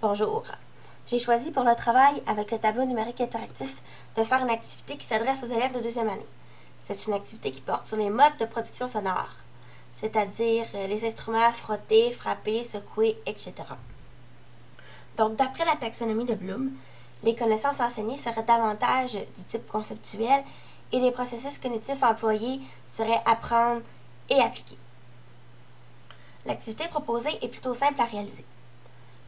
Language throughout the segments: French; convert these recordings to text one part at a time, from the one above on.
Bonjour. J'ai choisi pour le travail avec le tableau numérique interactif de faire une activité qui s'adresse aux élèves de deuxième année. C'est une activité qui porte sur les modes de production sonore, c'est-à-dire les instruments à frotter, frapper, secouer, etc. Donc, d'après la taxonomie de Bloom, les connaissances enseignées seraient davantage du type conceptuel et les processus cognitifs employés seraient apprendre et appliquer. L'activité proposée est plutôt simple à réaliser.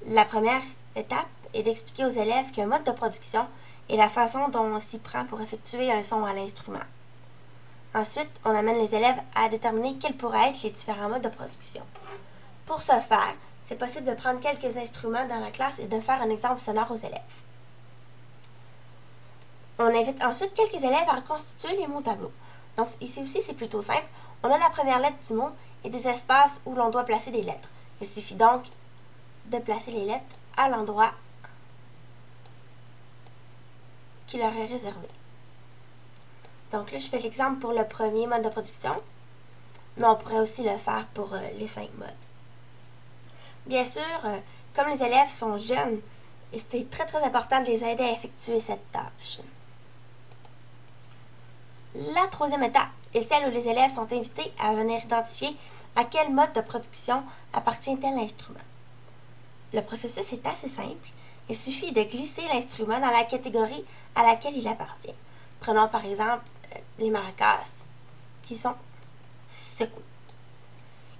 La première étape est d'expliquer aux élèves qu'un mode de production est la façon dont on s'y prend pour effectuer un son à l'instrument. Ensuite, on amène les élèves à déterminer quels pourraient être les différents modes de production. Pour ce faire, c'est possible de prendre quelques instruments dans la classe et de faire un exemple sonore aux élèves. On invite ensuite quelques élèves à reconstituer les mots au tableau. Donc ici aussi, c'est plutôt simple. On a la première lettre du mot et des espaces où l'on doit placer des lettres. Il suffit donc de placer les lettres à l'endroit qui leur est réservé. Donc là, je fais l'exemple pour le premier mode de production, mais on pourrait aussi le faire pour les 5 modes. Bien sûr, comme les élèves sont jeunes, c'est très important de les aider à effectuer cette tâche. La troisième étape est celle où les élèves sont invités à venir identifier à quel mode de production appartient tel instrument. Le processus est assez simple. Il suffit de glisser l'instrument dans la catégorie à laquelle il appartient. Prenons par exemple les maracas, qui sont secoués.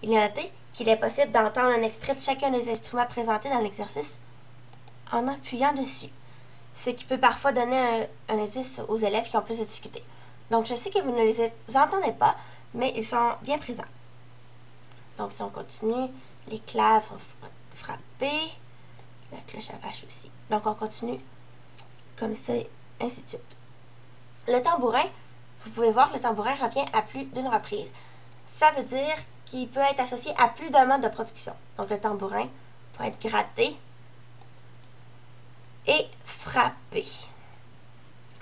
Il est noté qu'il est possible d'entendre un extrait de chacun des instruments présentés dans l'exercice en appuyant dessus, ce qui peut parfois donner un indice aux élèves qui ont plus de difficultés. Donc, je sais que vous ne les entendez pas, mais ils sont bien présents. Donc, si on continue, les claves sont frappées, la cloche à vache aussi. Donc, on continue comme ça, ainsi de suite. Le tambourin, vous pouvez voir, le tambourin revient à plus d'une reprise. Ça veut dire qu'il peut être associé à plus d'un mode de production. Donc, le tambourin peut être gratté et frappé.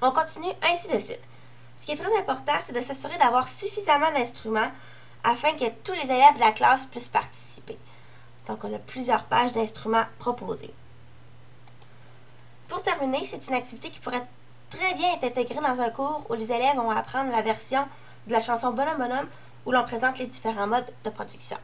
On continue ainsi de suite. Ce qui est très important, c'est de s'assurer d'avoir suffisamment d'instruments afin que tous les élèves de la classe puissent participer. Donc, on a plusieurs pages d'instruments proposés. Pour terminer, c'est une activité qui pourrait très bien être intégrée dans un cours où les élèves vont apprendre la version de la chanson Bonhomme Bonhomme où l'on présente les différents modes de production.